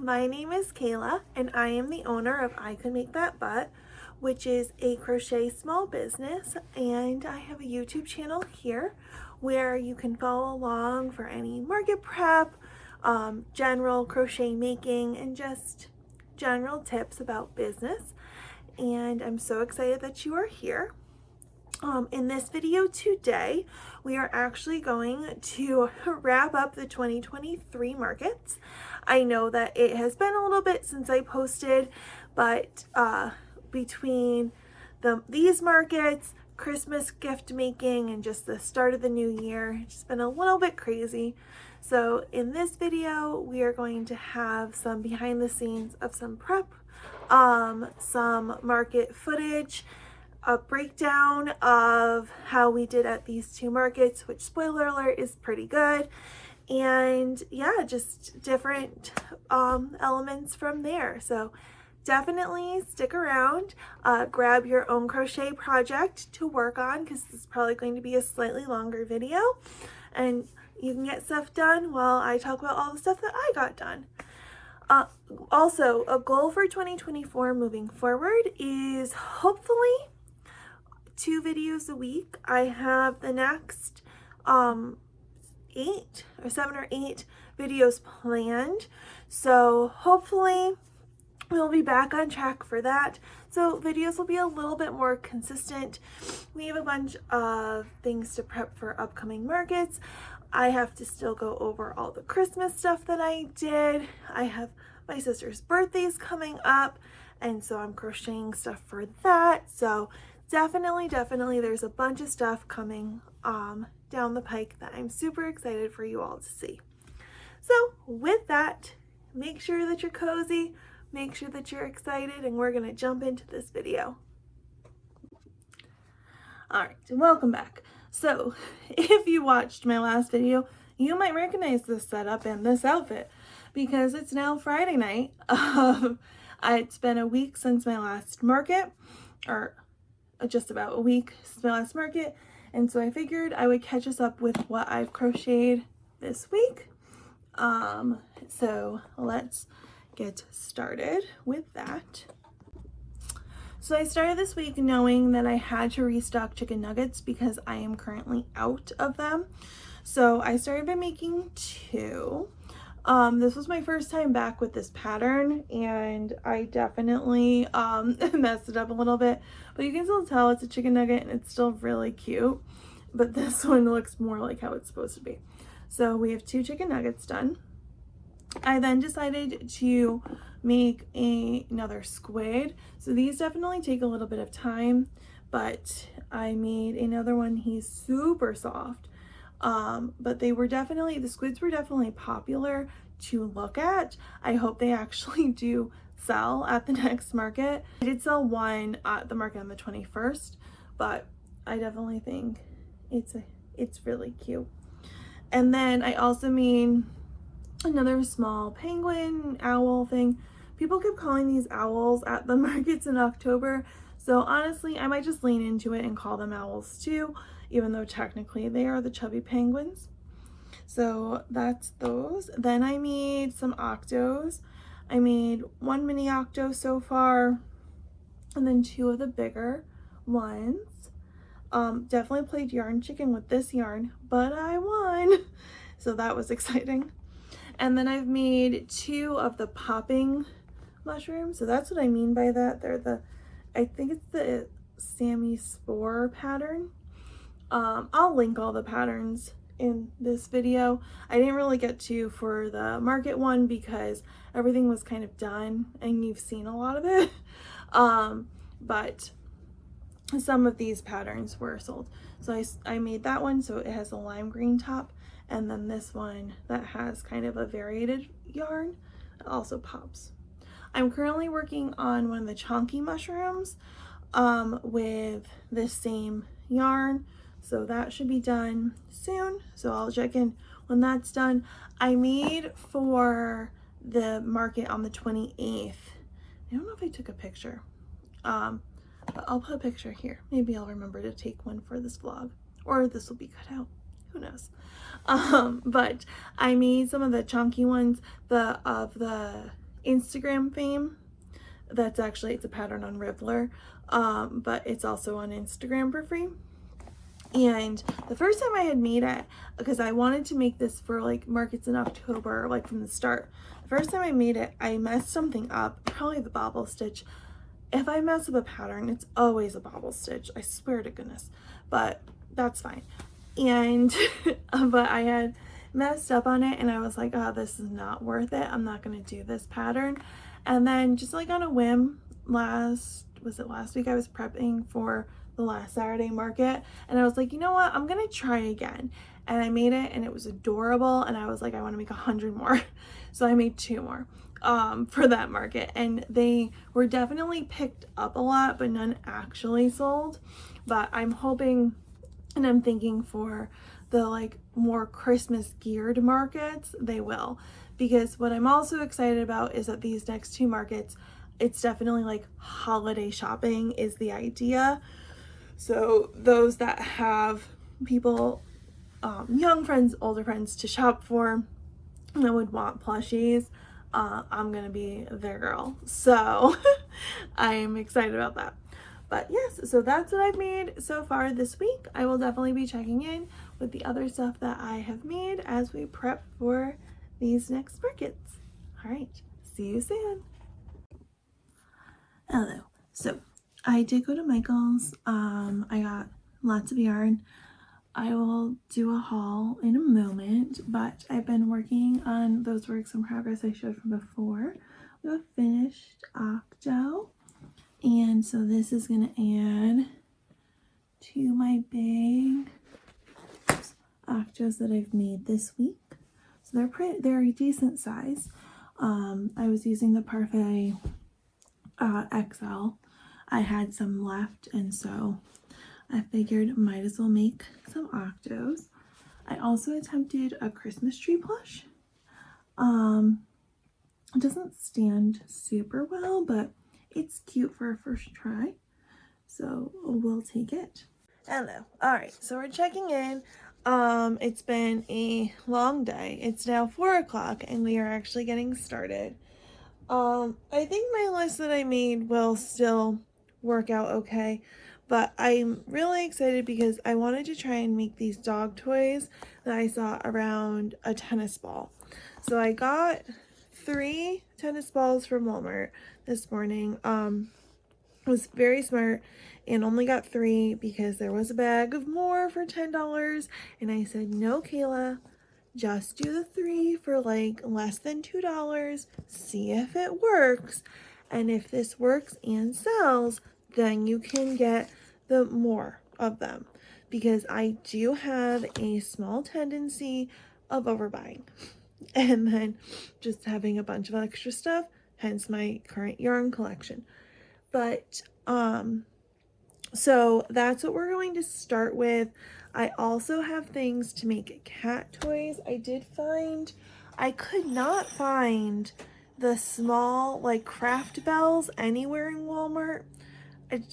my name is Kayla and I am the owner of ICouldMakeThatBut, which is a crochet small business, and I have a YouTube channel here where you can follow along for any market prep, general crochet making, and just general tips about business. And I'm so excited that you are here. In this video today, we are actually going to wrap up the 2023 markets. I know that it has been a little bit since I posted, but between these markets, Christmas gift making, and just the start of the new year, it's just been a little bit crazy. So in this video, we are going to have some behind the scenes of some prep, some market footage, a breakdown of how we did at these two markets, which, spoiler alert, is pretty good. And yeah, just different elements from there. So definitely stick around, grab your own crochet project to work on, because this is probably going to be a slightly longer video, and you can get stuff done while I talk about all the stuff that I got done. Also, a goal for 2024 moving forward is hopefully 2 videos a week. I have the next 7 or 8 videos planned, so hopefully we'll be back on track for that. So videos will be a little bit more consistent. We have a bunch of things to prep for upcoming markets. I have to still go over all the Christmas stuff that I did. I have my sister's birthdays coming up, and so I'm crocheting stuff for that. So definitely there's a bunch of stuff coming down the pike that I'm super excited for you all to see. So with that, make sure that you're cozy, make sure that you're excited, and we're gonna jump into this video. All right, welcome back. So if you watched my last video, you might recognize this setup and this outfit, because it's now Friday night. It's been a week since my last market, or just about a week since my last market, and so I figured I would catch us up with what I've crocheted this week. So let's get started with that. So I started this week knowing that I had to restock chicken nuggets because I am currently out of them. So I started by making 2. This was my first time back with this pattern, and I definitely messed it up a little bit, but you can still tell it's a chicken nugget and it's still really cute. But this one looks more like how it's supposed to be. So we have 2 chicken nuggets done. I then decided to make another squid. So these definitely take a little bit of time, but I made another one. He's super soft. But the squids were definitely popular to look at. I hope they actually do sell at the next market. I did sell one at the market on the 21st, but I definitely think it's really cute. And then I also made another small penguin owl thing. People kept calling these owls at the markets in October, so honestly I might just lean into it and call them owls too, even though technically they are the chubby penguins. So that's those. Then I made some octos. I made 1 mini octo so far, and then 2 of the bigger ones. Definitely played yarn chicken with this yarn, but I won, so that was exciting. And then I've made 2 of the popping mushrooms. So that's what I mean by that. They're I think it's the Sammy Spore pattern. I'll link all the patterns in this video. I didn't really get to for the market one because everything was kind of done and you've seen a lot of it. But some of these patterns were sold. So I made that one, so it has a lime green top, and then this one that has kind of a variated yarn also pops. I'm currently working on one of the chunky mushrooms with the same yarn, so that should be done soon. So I'll check in when that's done. I made for the market on the 28th. I don't know if I took a picture, but I'll put a picture here. Maybe I'll remember to take one for this vlog, or this will be cut out. Who knows? But I made some of the chunky ones of the Instagram fame. That's actually, it's a pattern on Ribbler, but it's also on Instagram for free. And the first time I had made it, because I wanted to make this for like markets in October, like from the start. The first time I made it, I messed something up, probably the bobble stitch. If I mess up a pattern, it's always a bobble stitch, I swear to goodness, but that's fine. And but I had messed up on it and I was like, oh, this is not worth it, I'm not going to do this pattern. And then just like on a whim, last week, I was prepping for the last Saturday market and I was like, you know what, I'm gonna try again. And I made it and it was adorable and I was like, I want to make 100 more. So I made 2 more for that market, and they were definitely picked up a lot, but none actually sold. But I'm hoping and I'm thinking for the like more Christmas geared markets, they will. Because what I'm also excited about is that these next 2 markets, it's definitely like holiday shopping is the idea. So those that have people, young friends, older friends to shop for, that would want plushies, I'm gonna be their girl. So I'm excited about that. But yes, so that's what I've made so far this week. I will definitely be checking in with the other stuff that I have made as we prep for these next markets. All right, see you soon. Hello. So I did go to Michael's. I got lots of yarn. I will do a haul in a moment, but I've been working on those works in progress I showed from before. We have finished octo, and so this is going to add to my big octos that I've made this week. So they're a decent size. I was using the Parfait XL. I had some left, and so I figured might as well make some octos. I also attempted a Christmas tree plush. It doesn't stand super well, but it's cute for a first try, so we'll take it. Hello. All right, so we're checking in. It's been a long day. It's now 4 o'clock and we are actually getting started. I think my list that I made will still work out okay, but I'm really excited because I wanted to try and make these dog toys that I saw around a tennis ball. So I got 3 tennis balls from Walmart this morning. Was very smart and only got 3 because there was a bag of more for $10, and I said, no, Kayla, just do the 3 for like less than $2, see if it works, and if this works and sells, then you can get the more of them, because I do have a small tendency of overbuying and then just having a bunch of extra stuff, hence my current yarn collection. But so that's what we're going to start with. I also have things to make cat toys. I could not find the small like craft bells anywhere in Walmart.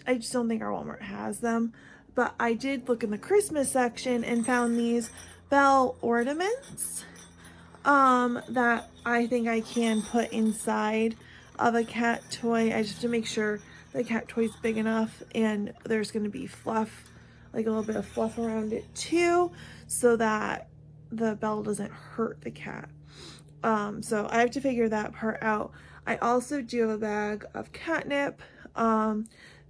I just don't think our Walmart has them, but I did look in the Christmas section and found these bell ornaments that I think I can put inside of a cat toy. I just have to make sure the cat toy's big enough and there's going to be fluff, like a little bit of fluff around it too, so that the bell doesn't hurt the cat. So I have to figure that part out. I also do have a bag of catnip.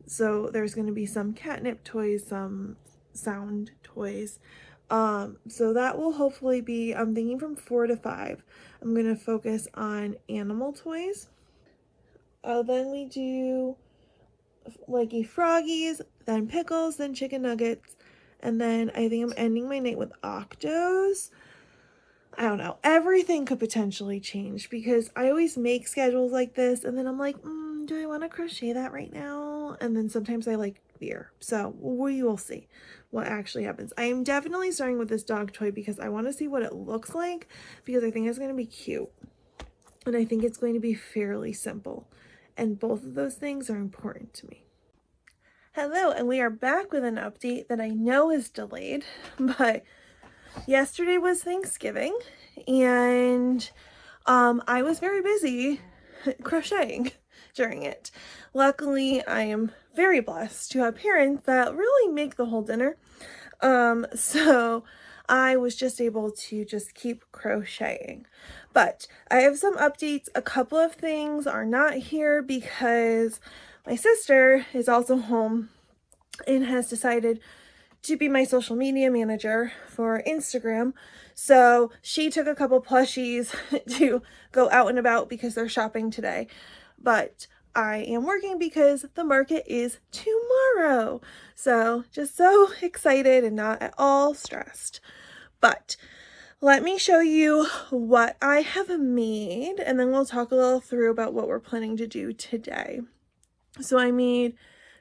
So there's going to be some catnip toys, some sound toys. So that will hopefully be, I'm thinking from 4 to 5. I'm going to focus on animal toys. Then we do like a froggies, then pickles, then chicken nuggets, and then I think I'm ending my night with octos. I don't know, everything could potentially change because I always make schedules like this and then I'm like, do I want to crochet that right now? And then sometimes I like beer, so we will see what actually happens. I am definitely starting with this dog toy because I want to see what it looks like, because I think it's going to be cute and I think it's going to be fairly simple, and both of those things are important to me. Hello, and we are back with an update that I know is delayed, but yesterday was Thanksgiving and I was very busy crocheting during it. Luckily, I am very blessed to have parents that really make the whole dinner. So I was just able to just keep crocheting. But I have some updates. A couple of things are not here because my sister is also home and has decided to be my social media manager for Instagram. So she took a couple plushies to go out and about because they're shopping today. But I am working because the market is tomorrow. So just so excited and not at all stressed. But let me show you what I have made, and then we'll talk a little through about what we're planning to do today. So I made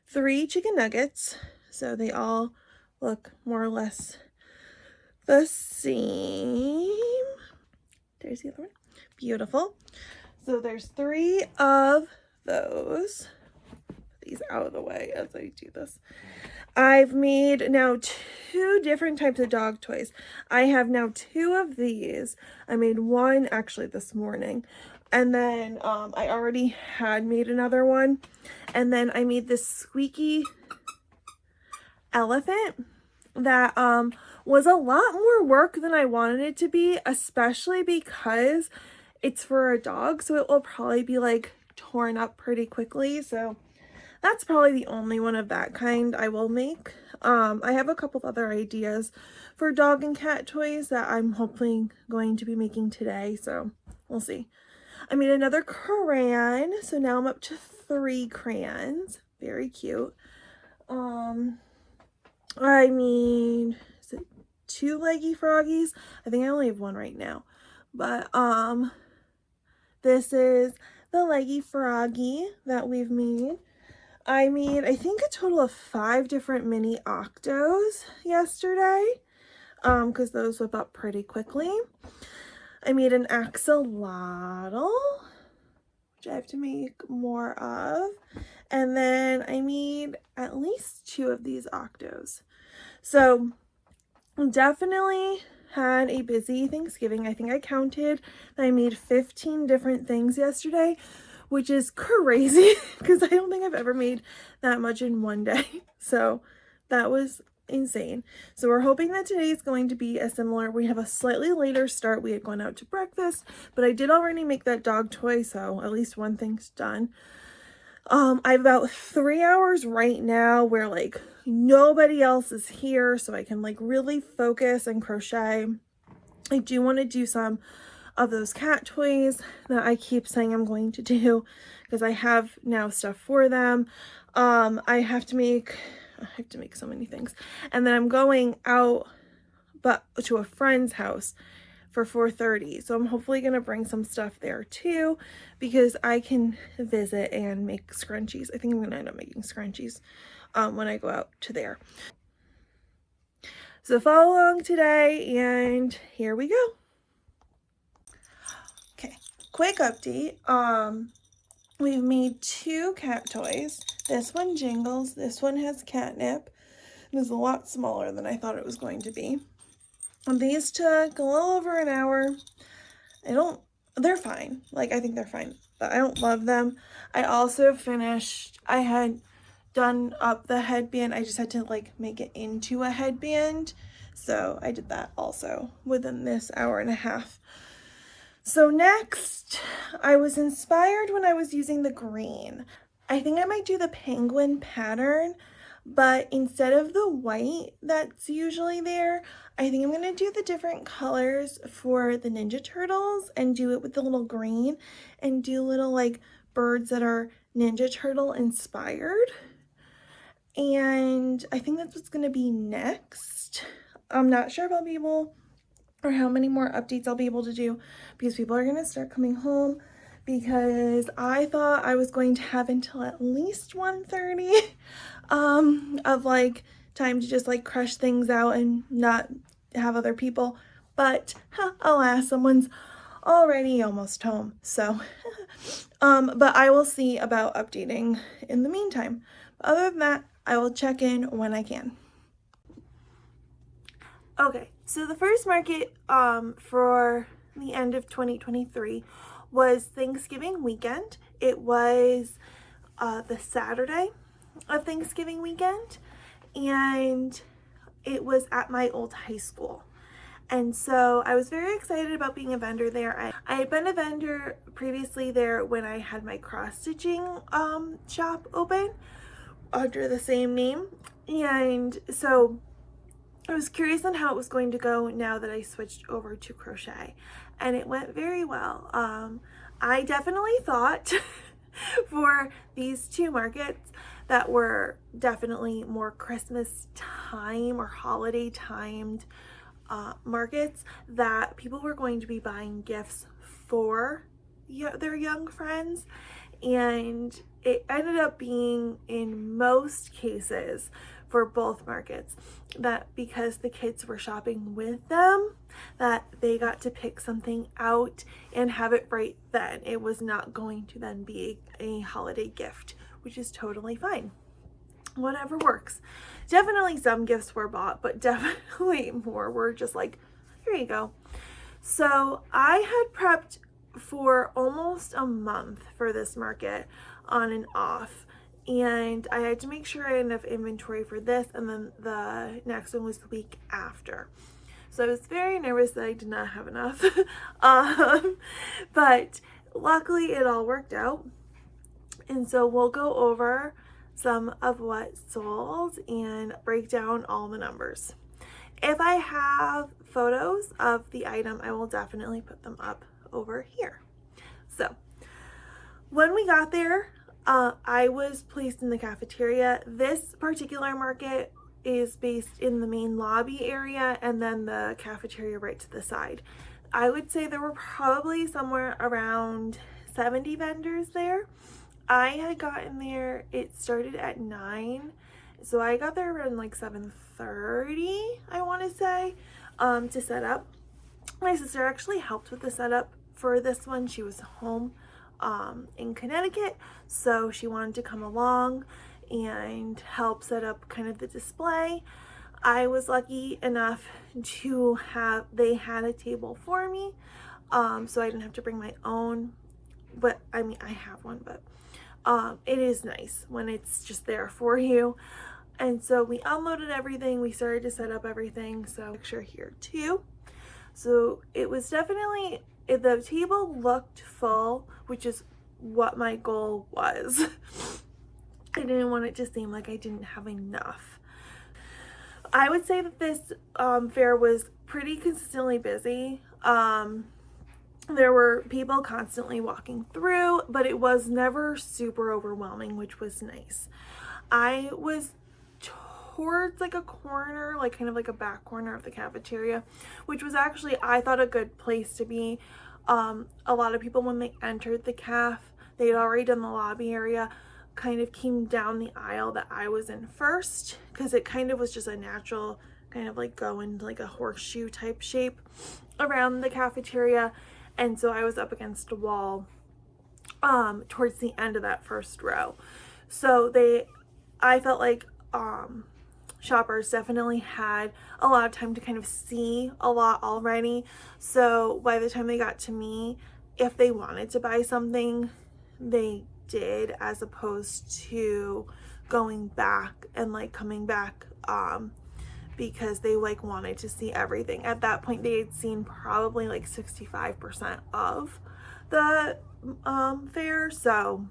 3 chicken nuggets. So they all look more or less the same. There's the other one. Beautiful. So there's 3 of those. Put these out of the way as I do this. I've made now 2 different types of dog toys. I have now 2 of these. I made one actually this morning. And then I already had made another one. And then I made this squeaky elephant that was a lot more work than I wanted it to be, especially because it's for a dog, so it will probably be like torn up pretty quickly. So that's probably the only one of that kind I will make. I have a couple of other ideas for dog and cat toys that I'm hopefully going to be making today, so we'll see. I made another crayon, so now I'm up to 3 crayons. Very cute. I made, is it 2 leggy froggies? I think I only have 1 right now. But this is the leggy froggy that we've made. I made, I think, a total of 5 different mini octos yesterday, because those whip up pretty quickly. I made an axolotl, which I have to make more of. And then I made at least 2 of these octos. So definitely had a busy Thanksgiving. I think I counted that I made 15 different things yesterday, which is crazy because I don't think I've ever made that much in one day. So that was insane. So we're hoping that today is going to be a similar. We have a slightly later start. We had gone out to breakfast, but I did already make that dog toy, so at least one thing's done. I have about 3 hours right now where like nobody else is here, so I can like really focus and crochet. I do want to do some of those cat toys that I keep saying I'm going to do because I have now stuff for them. I have to make so many things, and then I'm going out but to a friend's house for 4:30, so I'm hopefully gonna bring some stuff there too because I can visit and make scrunchies. I think I'm gonna end up making scrunchies when I go out to there. So follow along today, and here we go. Okay, quick update. We've made 2 cat toys. This one jingles, this one has catnip. It was a lot smaller than I thought it was going to be. These took a little over an hour. They're fine. Like, I think they're fine, but I don't love them. I also finished, I had done up the headband. I just had to like make it into a headband. So I did that also within this hour and a half. So next, I was inspired when I was using the green. I think I might do the penguin pattern, but instead of the white that's usually there, I think I'm going to do the different colors for the Ninja Turtles and do it with the little green and do little like birds that are Ninja Turtle inspired. And I think that's what's going to be next. I'm not sure if I'll be able or how many more updates I'll be able to do because people are going to start coming home, because I thought I was going to have until at least 1:30 of like time to just like crush things out and not have other people, but alas, someone's already almost home. So but I will see about updating in the meantime. But other than that, I will check in when I can. Okay, so the first market for the end of 2023 was Thanksgiving weekend. It was the Saturday of Thanksgiving weekend, and it was at my old high school. And so I was very excited about being a vendor there. I had been a vendor previously there when I had my cross-stitching shop open under the same name. And so I was curious on how it was going to go now that I switched over to crochet. And it went very well. I definitely thought for these two markets that were definitely more Christmas time or holiday timed markets, that people were going to be buying gifts for their young friends, and it ended up being, in most cases for both markets, that because the kids were shopping with them, that they got to pick something out and have it right then. It was not going to then be a holiday gift, which is totally fine. Whatever works. Definitely some gifts were bought, but definitely more were just like, here you go. So I had prepped for almost a month for this market on and off, and I had to make sure I had enough inventory for this, and then the next one was the week after. So I was very nervous that I did not have enough, but luckily it all worked out. And so we'll go over some of what sold and break down all the numbers. If I have photos of the item, I will definitely put them up over here. So when we got there, I was placed in the cafeteria. This particular market is based in the main lobby area and then the cafeteria right to the side. I would say there were probably somewhere around 70 vendors there. I had gotten there, it started at 9, so I got there around like 7:30, I want to say, to set up. My sister actually helped with the setup for this one. She was home in Connecticut, so she wanted to come along and help set up kind of the display. I was lucky enough to have, they had a table for me, so I didn't have to bring my own, but I mean, I have one, but it is nice when it's just there for you. And so we unloaded everything, we started to set up everything. So picture here too. So it was definitely, the table looked full, which is what my goal was. I didn't want it to seem like I didn't have enough. I would say that this fair was pretty consistently busy. There were people constantly walking through, but it was never super overwhelming, which was nice. I was towards like a corner, like kind of like a back corner of the cafeteria, which was actually, I thought, a good place to be. A lot of people, when they entered the caf, they had already done the lobby area, kind of came down the aisle that I was in first, because it kind of was just a natural kind of like go into like a horseshoe type shape around the cafeteria. And so I was up against a wall towards the end of that first row. So I felt like shoppers definitely had a lot of time to kind of see a lot already. So by the time they got to me, if they wanted to buy something, they did, as opposed to going back and like coming back because they like wanted to see everything. At that point, they had seen probably like 65% of the fair, so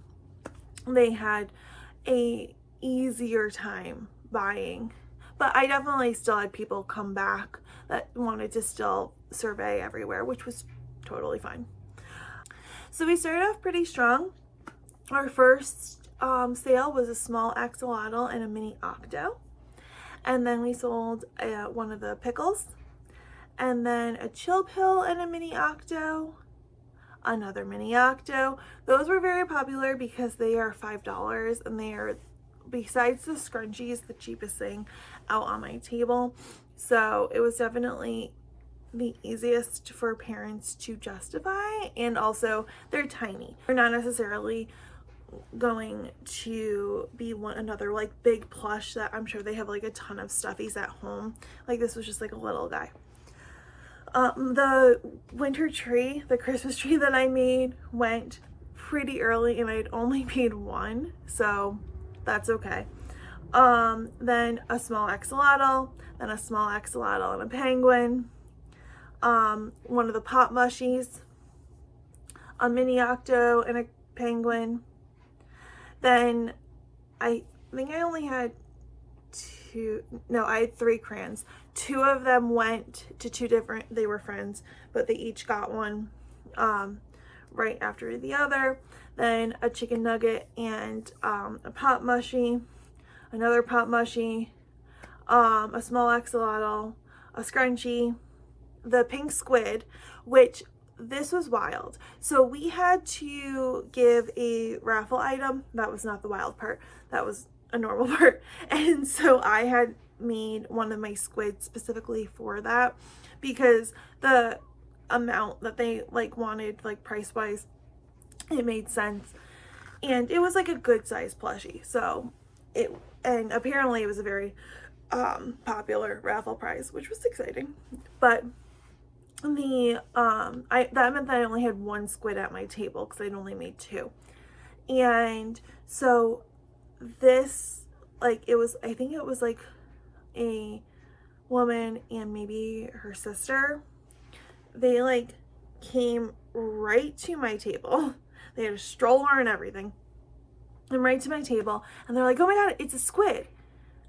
they had a easier time buying. But I definitely still had people come back that wanted to still survey everywhere, which was totally fine. So we started off pretty strong. Our first sale was a small axolotl and a mini octo. And then we sold one of the pickles, and then a chill pill and a mini octo, another mini octo. Those were very popular because they are $5, and they are, besides the scrunchies, the cheapest thing out on my table. So it was definitely the easiest for parents to justify, and also they're tiny. They're not necessarily going to be another like big plush that I'm sure they have like a ton of stuffies at home. Like, this was just like a little guy. The winter tree, the Christmas tree that I made went pretty early and I'd only made one, so that's okay. Then a small axolotl, then a small axolotl and a penguin, one of the pop mushies, a mini octo and a penguin. Then I think I only had I had 3 crayons. 2 of them went to 2 different, they were friends, but they each got one right after the other. Then a chicken nugget and a pop mushie, another pop mushie, a small axolotl, a scrunchie, the pink squid, which this was wild. So we had to give a raffle item. That was not the wild part. That was a normal part. And so I had made one of my squids specifically for that because the amount that they like wanted, like price wise, it made sense. And it was like a good size plushie. So and apparently it was a very popular raffle prize, which was exciting. But that meant that I only had 1 squid at my table because I'd only made 2. And so this, like, I think it was like a woman and maybe her sister. They like came right to my table. They had a stroller and everything. And right to my table. And they're like, oh my God, it's a squid.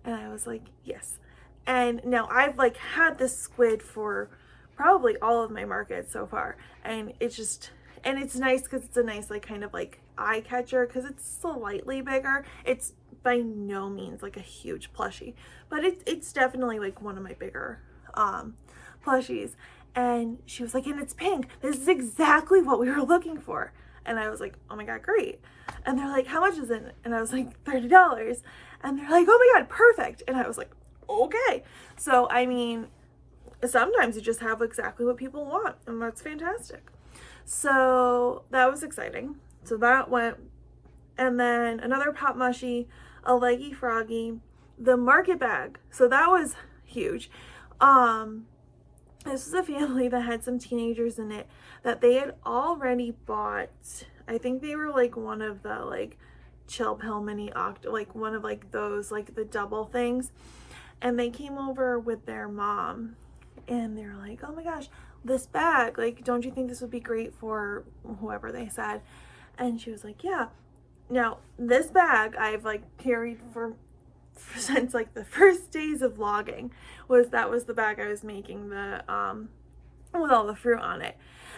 And I was like, yes. And now I've like had this squid for probably all of my markets so far. And it's just, and it's nice because it's a nice like kind of like eye catcher because it's slightly bigger. It's by no means like a huge plushie, but it's definitely like one of my bigger plushies. And she was like, and it's pink. This is exactly what we were looking for. And I was like, oh my God, great. And they're like, how much is it? And I was like, $30. And they're like, oh my God, perfect. And I was like, okay. So, I mean, sometimes you just have exactly what people want, and that's fantastic. So that was exciting. So that went, and then another pop mushie, a leggy froggy, the market bag. So that was huge. This was a family that had some teenagers in it that they had already bought. I think they were like one of the like chill pill mini octo, like one of like those like the double things. And they came over with their mom and they're like, oh my gosh, this bag, like, don't you think this would be great for whoever they said? And she was like, yeah. Now this bag I've like carried since like the first days of vlogging. That was the bag I was making the with all the fruit on it,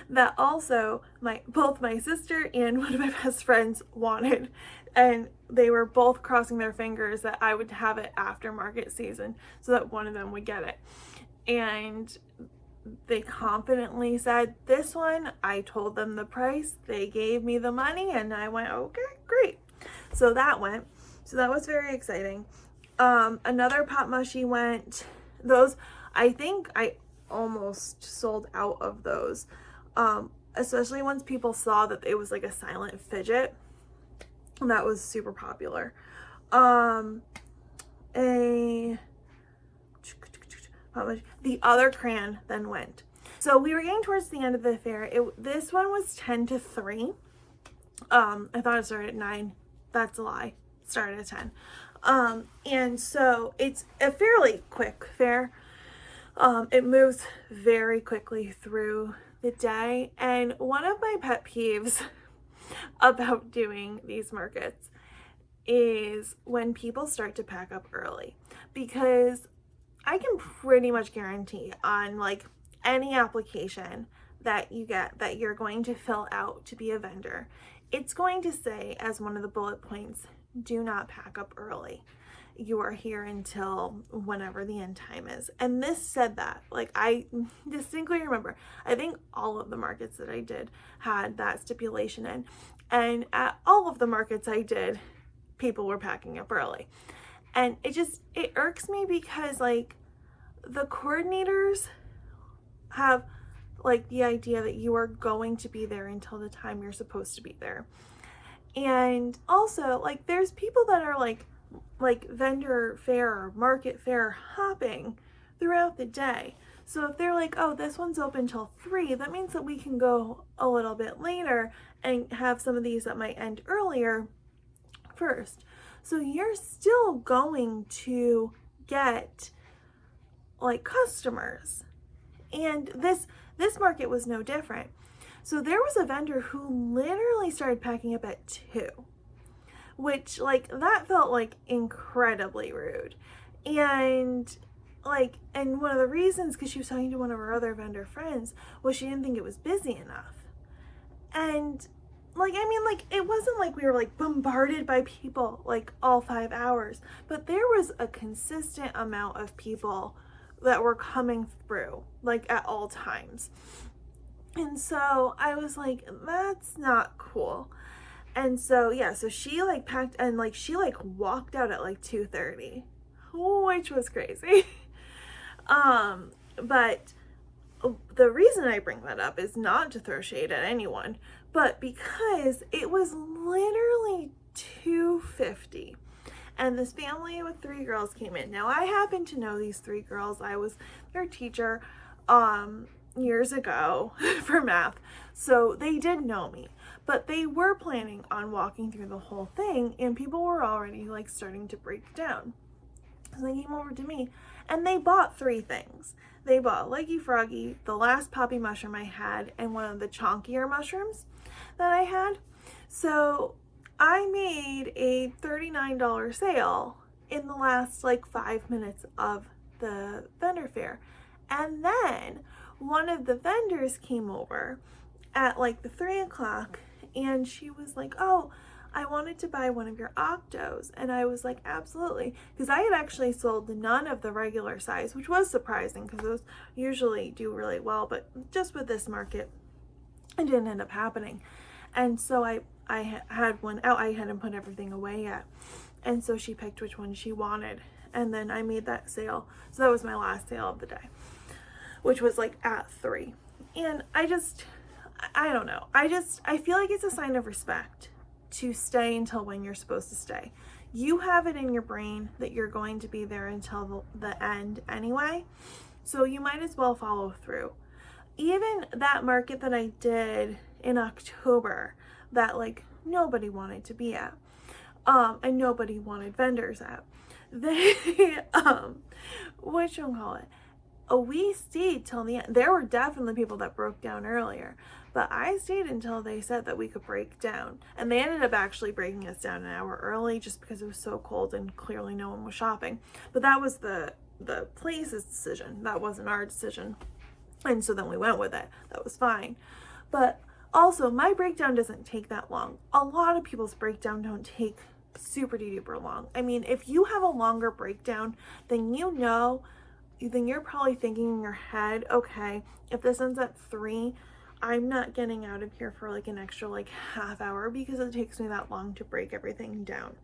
that also both my sister and one of my best friends wanted, and they were both crossing their fingers that I would have it after market season so that one of them would get it. And they confidently said this one. I told them the price, they gave me the money, and I went, okay, great. So that went. So that was very exciting. Another pop mushie went. Those, I think I almost sold out of those, especially once people saw that it was like a silent fidget. That was super popular. The other crayon then went. So we were getting towards the end of the fair. This one was 10 to 3. I thought it started at 9. That's a lie. It started at 10. And so it's a fairly quick fair. It moves very quickly through the day. And one of my pet peeves about doing these markets is when people start to pack up early, because I can pretty much guarantee on like any application that you get that you're going to fill out to be a vendor, it's going to say as one of the bullet points, do not pack up early. You are here until whenever the end time is. And this said that, like, I distinctly remember, I think all of the markets that I did had that stipulation in. And at all of the markets I did, people were packing up early. And it irks me because like the coordinators have like the idea that you are going to be there until the time you're supposed to be there. And also like there's people that are like vendor fair or market fair hopping throughout the day. So if they're like, oh, this one's open till 3, that means that we can go a little bit later and have some of these that might end earlier first. So you're still going to get like customers. And this market was no different. So there was a vendor who literally started packing up at 2, which like that felt like incredibly rude. And one of the reasons, because she was talking to one of her other vendor friends, was she didn't think it was busy enough. And like, I mean, like, it wasn't like we were like bombarded by people like all 5 hours, but there was a consistent amount of people that were coming through like at all times. And so I was like, that's not cool. And so yeah, so she like packed and like she like walked out at like 2:30, which was crazy. But the reason I bring that up is not to throw shade at anyone, but because it was literally 2:50 and this family with 3 girls came in. Now I happen to know these 3 girls. I was their teacher years ago for math, so they did know me, but they were planning on walking through the whole thing and people were already like starting to break down. So they came over to me and they bought 3 things. They bought Leggy Froggy, the last poppy mushroom I had, and one of the chonkier mushrooms that I had. So I made a $39 sale in the last like 5 minutes of the vendor fair. And then one of the vendors came over at like the 3 o'clock and she was like, oh, I wanted to buy one of your octos. And I was like, absolutely. Because I had actually sold none of the regular size, which was surprising because those usually do really well. But just with this market, it didn't end up happening. And so I had one out. I hadn't put everything away yet. And so she picked which one she wanted. And then I made that sale. So that was my last sale of the day, which was like at 3. And I don't know. I feel like it's a sign of respect to stay until when you're supposed to stay. You have it in your brain that you're going to be there until the end anyway, so you might as well follow through. Even that market that I did in October that like nobody wanted to be at, and nobody wanted vendors at, they whatchamacallit, we stayed till the end. There were definitely people that broke down earlier, but I stayed until they said that we could break down. And they ended up actually breaking us down an hour early just because it was so cold and clearly no one was shopping. But that was the place's decision. That wasn't our decision. And so then we went with it. That was fine. But also, my breakdown doesn't take that long. A lot of people's breakdown don't take super duper long. I mean, if you have a longer breakdown, then then you're probably thinking in your head, okay, if this ends at 3, I'm not getting out of here for like an extra like half hour because it takes me that long to break everything down.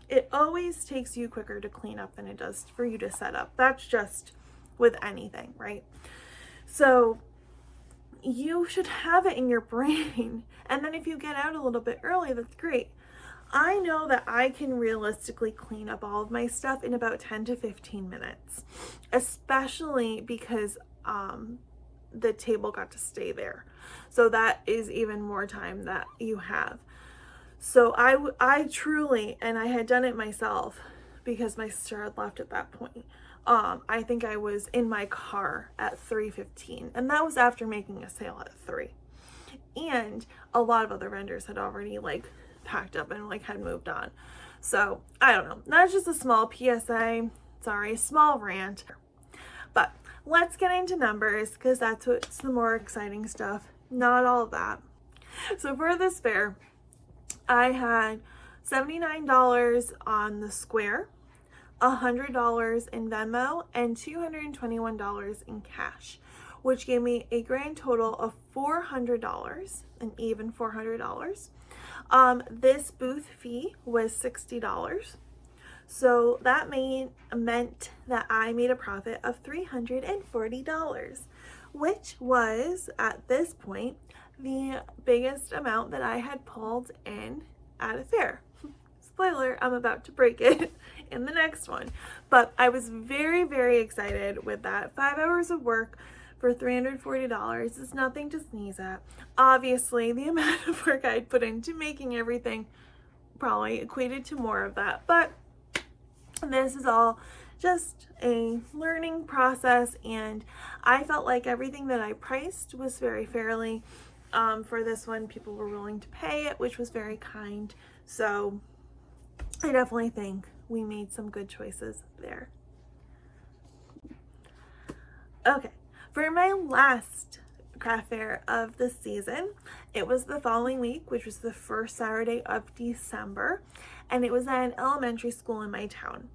It always takes you quicker to clean up than it does for you to set up. That's just with anything, right? So you should have it in your brain. And then if you get out a little bit early, that's great. I know that I can realistically clean up all of my stuff in about 10 to 15 minutes, especially because the table got to stay there. So that is even more time that you have. So I truly, and I had done it myself because my sister had left at that point. I think I was in my car at 3:15, and that was after making a sale at 3. And a lot of other vendors had already like packed up and like had moved on. So I don't know. That's just a small PSA. Sorry, small rant. But let's get into numbers because that's what's the more exciting stuff. Not all of that. So for this fair, I had $79 on the Square, $100 in Venmo, and $221 in cash, which gave me a grand total of $400, an even $400. This booth fee was $60. So that meant that I made a profit of $340, which was at this point the biggest amount that I had pulled in at a fair. So spoiler, I'm about to break it in the next one. But I was very, very excited with that. 5 hours of work for $340 is nothing to sneeze at. Obviously, the amount of work I'd put into making everything probably equated to more of that, but this is all just a learning process, and I felt like everything that I priced was very fairly. For this one, people were willing to pay it, which was very kind. So I definitely think we made some good choices there. Okay, for my last craft fair of the season, it was the following week, which was the first Saturday of December, and it was at an elementary school in my town.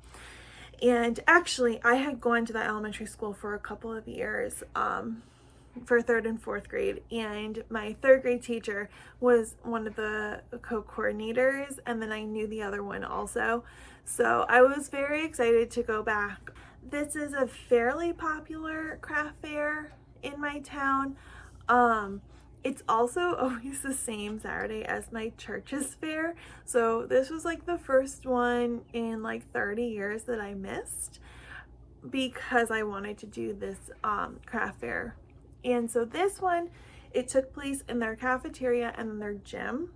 And actually, I had gone to that elementary school for a couple of years, for 3rd and 4th grade, and my 3rd grade teacher was one of the co-coordinators, and then I knew the other one also. So I was very excited to go back. This is a fairly popular craft fair in my town. It's also always the same Saturday as my church's fair. So this was like the first one in like 30 years that I missed because I wanted to do this craft fair. And so this one, it took place in their cafeteria and their gym.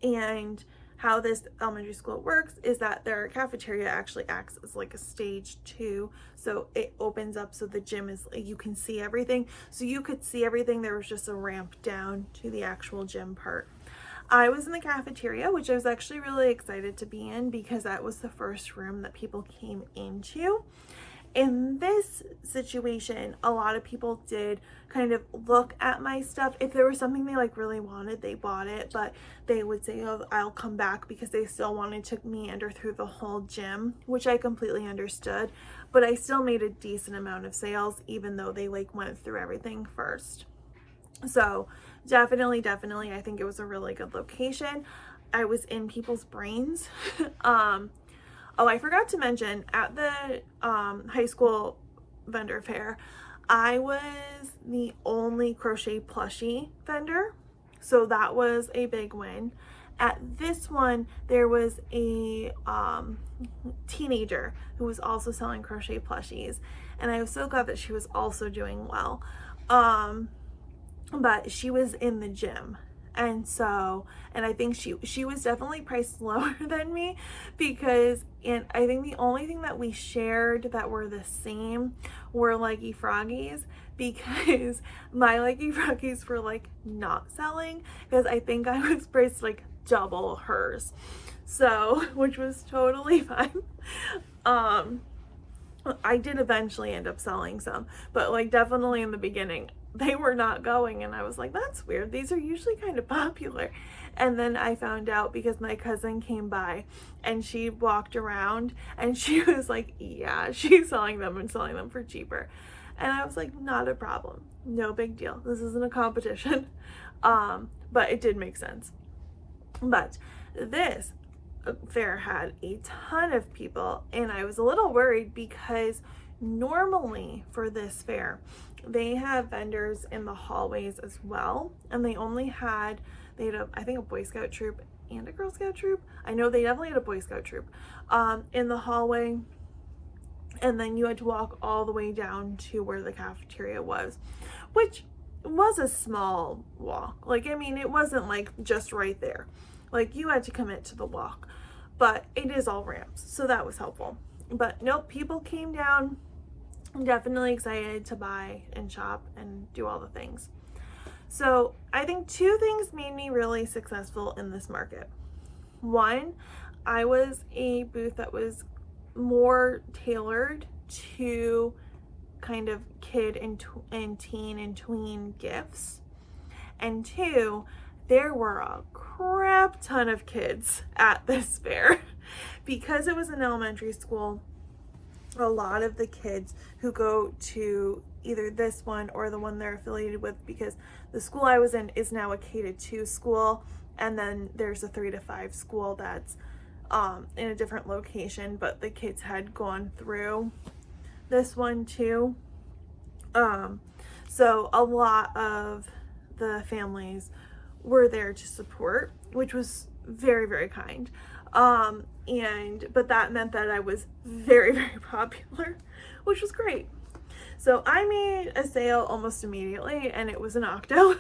And how this elementary school works is that their cafeteria actually acts as like a stage 2, so it opens up so the gym is, you can see everything. So you could see everything. There was just a ramp down to the actual gym part. I was in the cafeteria, which I was actually really excited to be in because that was the first room that people came into. In this situation, a lot of people did kind of look at my stuff. If there was something they like really wanted, they bought it, but they would say, oh, I'll come back, because they still wanted to meander through the whole gym, which I completely understood. But I still made a decent amount of sales, even though they like went through everything first. So definitely, I think it was a really good location. I was in people's brains. Oh, I forgot to mention, at the high school vendor fair, I was the only crochet plushie vendor, so that was a big win. At this one, there was a teenager who was also selling crochet plushies, and I was so glad that she was also doing well. But she was in the gym. And so, and I think she was definitely priced lower than me, because, and I think the only thing that we shared that were the same were Leggy Froggies, because my Leggy Froggies were like not selling, because I think I was priced like double hers. So, which was totally fine. I did eventually end up selling some, but like definitely in the beginning, they were not going, and I was like, that's weird. These are usually kind of popular. And then I found out because my cousin came by and she walked around and she was like, yeah, she's selling them and selling them for cheaper. And I was like, not a problem. No big deal. This isn't a competition. But it did make sense. But this fair had a ton of people, and I was a little worried because normally for this fair, they have vendors in the hallways as well, and they had I think a Boy Scout troop and a Girl Scout troop. I know they definitely had a Boy Scout troop in the hallway, and then you had to walk all the way down to where the cafeteria was, which was a small walk. Like, I mean, it wasn't like just right there. Like, you had to commit to the walk, but it is all ramps, so that was helpful. But nope, people came down. I'm definitely excited to buy and shop and do all the things. So I think 2 things made me really successful in this market. One, I was a booth that was more tailored to kind of kid and teen and tween gifts. And 2, there were a crap ton of kids at this fair. Because it was an elementary school, a lot of the kids who go to either this one or the one they're affiliated with, because the school I was in is now a K-2 school, and then there's a 3 to 5 school that's in a different location, but the kids had gone through this one too. So a lot of the families were there to support, which was very, very kind. But that meant that I was very, very popular, which was great. So I made a sale almost immediately, and it was an octo.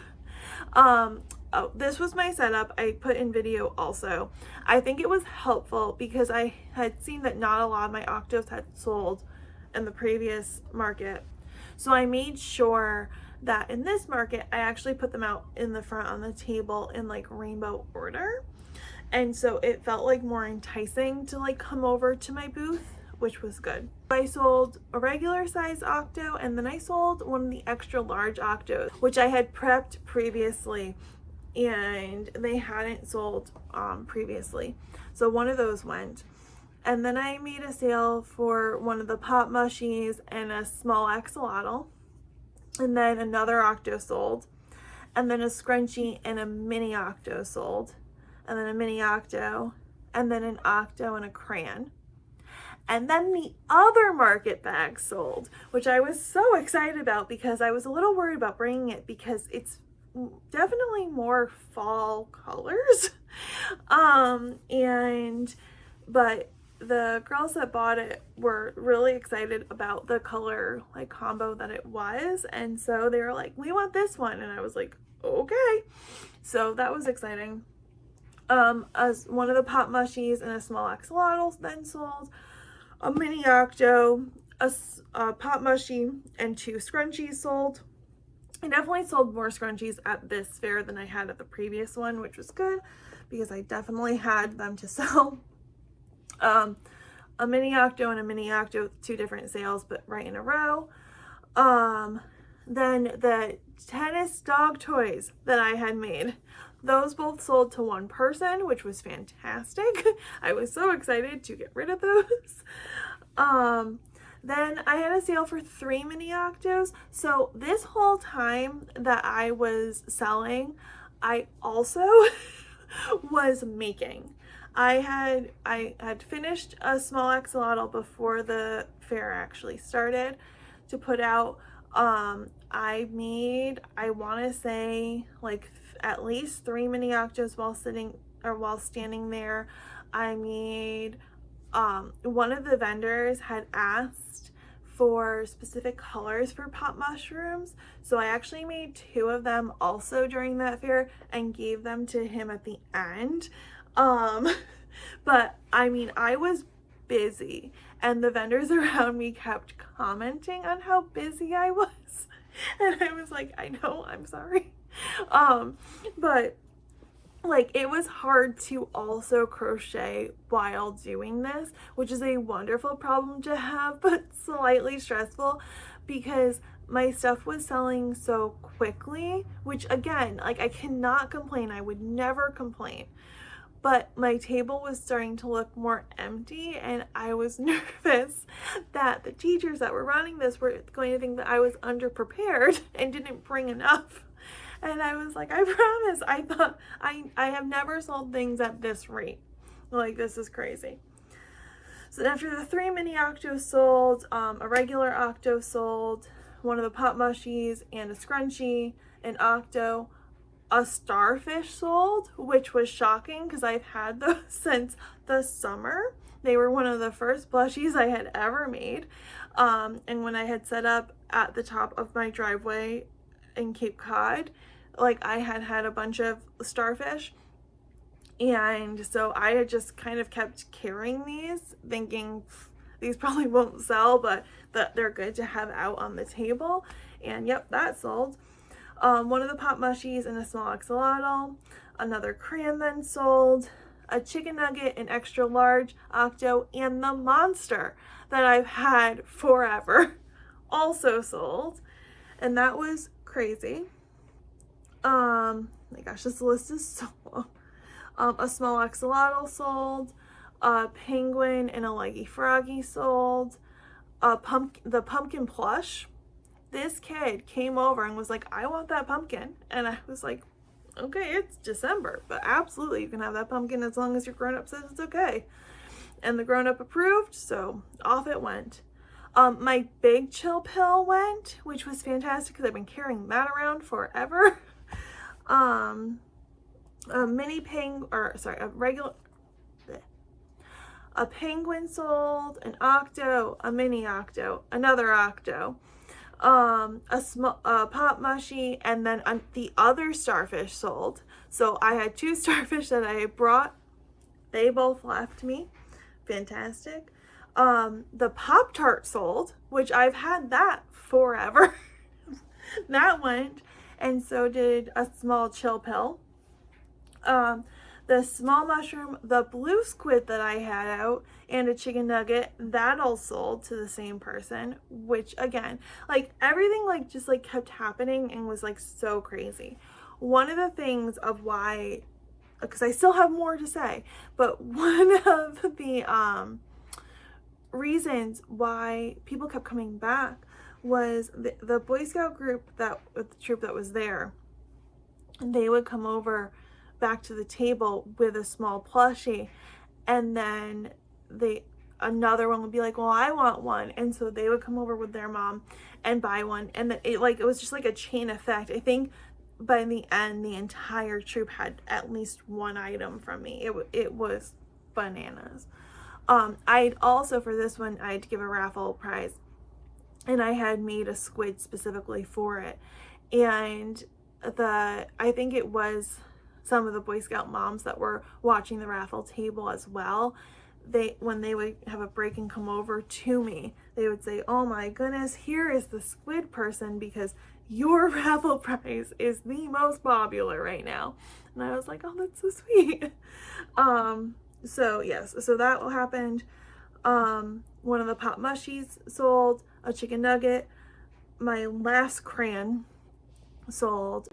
Oh, this was my setup. I put in video also. I think it was helpful because I had seen that not a lot of my octos had sold in the previous market. So I made sure that in this market, I actually put them out in the front on the table in like rainbow order. And so it felt like more enticing to like come over to my booth, which was good. I sold a regular size octo, and then I sold one of the extra large octos, which I had prepped previously and they hadn't sold previously. So one of those went. And then I made a sale for one of the pop mushies and a small axolotl. And then another octo sold. And then a scrunchie and a mini octo sold. And then a mini octo. And then an octo and a crayon. And then the other market bag sold, which I was so excited about because I was a little worried about bringing it because it's definitely more fall colors. But the girls that bought it were really excited about the color like combo that it was. And so they were like, we want this one. And I was like, okay. So that was exciting. As one of the pop mushies and a small axolotl then sold. A mini octo, a pop mushy, and 2 scrunchies sold. I definitely sold more scrunchies at this fair than I had at the previous one, which was good because I definitely had them to sell. A mini octo and a mini octo, 2 different sales, but right in a row. Then the tennis dog toys that I had made, those both sold to one person, which was fantastic. I was so excited to get rid of those. Then I had a sale for 3 mini octos. So this whole time that I was selling, I also was making. I had finished a small axolotl before the fair actually started to put out. I made, I want to say like at least 3 mini octos while standing there. I made, one of the vendors had asked for specific colors for pop mushrooms. So I actually made 2 of them also during that fair and gave them to him at the end. But I mean, I was busy and the vendors around me kept commenting on how busy I was. And I was like, I know, I'm sorry. But like it was hard to also crochet while doing this, which is a wonderful problem to have, but slightly stressful because my stuff was selling so quickly, which again, like I cannot complain. I would never complain. But my table was starting to look more empty and I was nervous that the teachers that were running this were going to think that I was underprepared and didn't bring enough. And I was like, I promise, I thought I have never sold things at this rate. Like, this is crazy. So after the 3 mini octos sold, a regular octo sold, one of the pop mushies and a scrunchie, an octo, a starfish sold, which was shocking because I've had those since the summer. They were one of the first plushies I had ever made. And when I had set up at the top of my driveway in Cape Cod, like I had a bunch of starfish, and so I had just kind of kept carrying these thinking these probably won't sell, but they're good to have out on the table. And yep, that sold. One of the pop mushies and a small axolotl, another crayon then sold, a chicken nugget, an extra large octo, and the monster that I've had forever also sold. And that was crazy. My gosh, this list is so long. A small axolotl sold, a penguin and a leggy froggy sold, the pumpkin plush. This kid came over and was like, I want that pumpkin. And I was like, okay, it's December, but absolutely you can have that pumpkin as long as your grown-up says it's okay. And the grown-up approved, so off it went. My big chill pill went, which was fantastic because I've been carrying that around forever. A regular, a penguin sold, an octo, a mini octo, another octo, a pop mushy, and then the other starfish sold. So I had 2 starfish that I brought. They both left me. Fantastic. The Pop-Tart sold, which I've had that forever. That went, and so did a small chill pill. The small mushroom, the blue squid that I had out, and a chicken nugget, that all sold to the same person, which again, like everything like just like kept happening and was like so crazy. One of the things of why, because I still have more to say, but one of the reasons why people kept coming back was the Boy Scout group, the troop that was there, they would come over back to the table with a small plushie, and then another one would be like, well, I want one, and so they would come over with their mom and buy one, and then it was just like a chain effect. I think by the end the entire troop had at least one item from me. It was bananas. I'd also, for this one, I had to give a raffle prize, and I had made a squid specifically for it, and I think it was some of the Boy Scout moms that were watching the raffle table as well. When they would have a break and come over to me, they would say, oh my goodness, here is the squid person, because your raffle prize is the most popular right now. And I was like, oh, that's so sweet. So yes, so that happened. One of the pop mushies sold, a chicken nugget, my last crayon sold.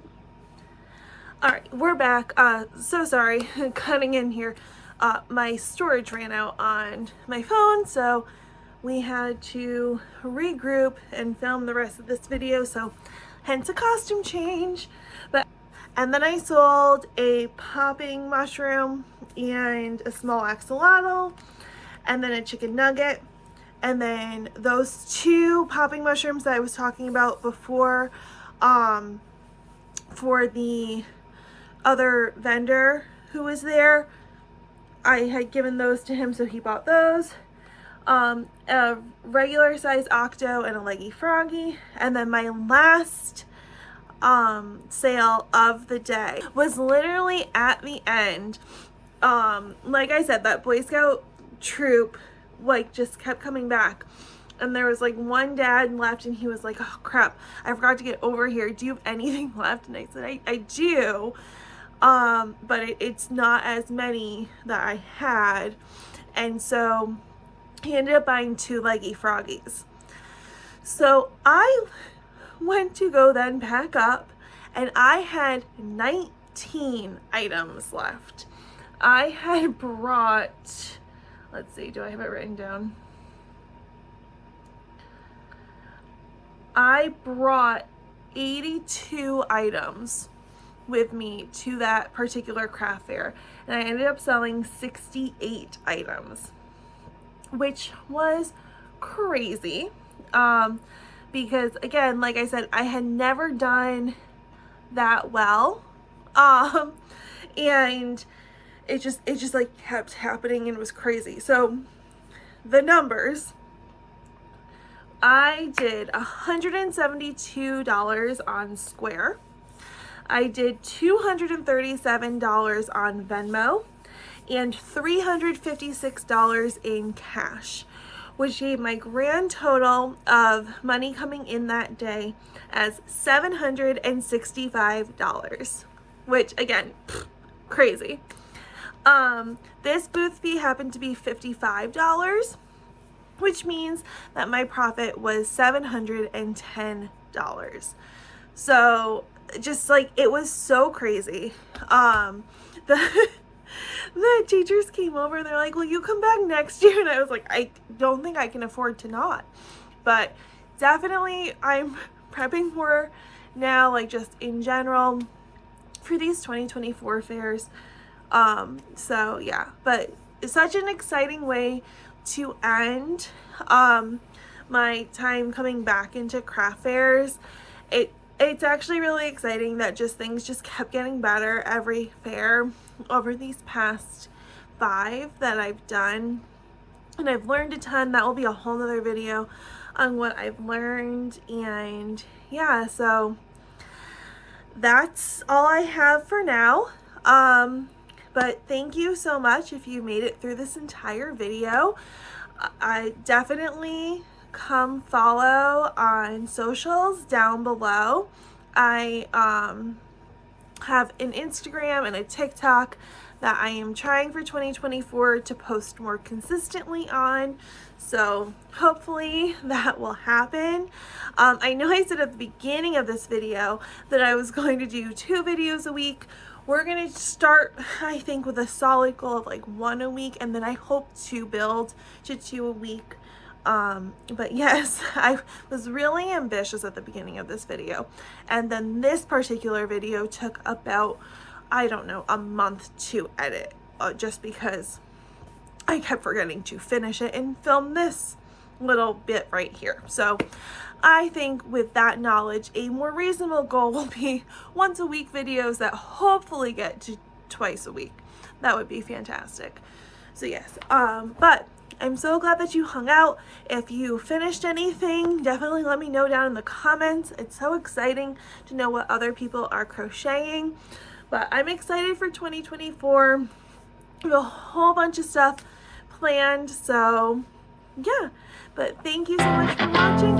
All right, we're back. So sorry, cutting in here. My storage ran out on my phone, so we had to regroup and film the rest of this video, so hence a costume change. And then I sold a popping mushroom and a small axolotl, and then a chicken nugget, and then those 2 popping mushrooms that I was talking about before, for the other vendor who was there, I had given those to him, so he bought those. A regular size octo and a leggy froggy, and then my last sale of the day was literally at the end. Like I said, that Boy Scout troop like just kept coming back, and there was like one dad left, and he was like, oh crap, I forgot to get over here, do you have anything left? And I said, I do, but it's not as many that I had. And so he ended up buying 2 leggy froggies. So I went to go then pack up, and I had 19 items left. I had brought, let's see, do I have it written down? I brought 82 items with me to that particular craft fair, and I ended up selling 68 items, which was crazy, because again, like I said, I had never done that well, and it just like kept happening and was crazy. So the numbers, I did $172 on Square. I did $237 on Venmo and $356 in cash, which gave my grand total of money coming in that day as $765, which again, crazy. This booth fee happened to be $55, which means that my profit was $710. So just like, it was so crazy. The teachers came over and they're like, will you come back next year? And I was like, I don't think I can afford to not, but definitely I'm prepping for now, like just in general for these 2024 fairs. So yeah, but it's such an exciting way to end my time coming back into craft fairs. It's actually really exciting that things just kept getting better every fair over these past 5 that I've done. and I've learned a ton. That will be a whole nother video on what I've learned. And yeah, so that's all I have for now. But thank you so much if you made it through this entire video. I definitely come follow on socials down below. I have an Instagram and a TikTok that I am trying for 2024 to post more consistently on. So hopefully that will happen. I know I said at the beginning of this video that I was going to do 2 videos a week. We're going to start, I think, with a solid goal of like 1 a week, and then I hope to build to 2 a week. But yes, I was really ambitious at the beginning of this video, and then this particular video took about, I don't know, a month to edit, just because I kept forgetting to finish it and film this little bit right here. So I think with that knowledge, a more reasonable goal will be once a week videos that hopefully get to twice a week. That would be fantastic. So yes, but I'm so glad that you hung out. If you finished anything, definitely let me know down in the comments. It's so exciting to know what other people are crocheting. But I'm excited for 2024. We have a whole bunch of stuff planned, so yeah. But thank you so much for watching.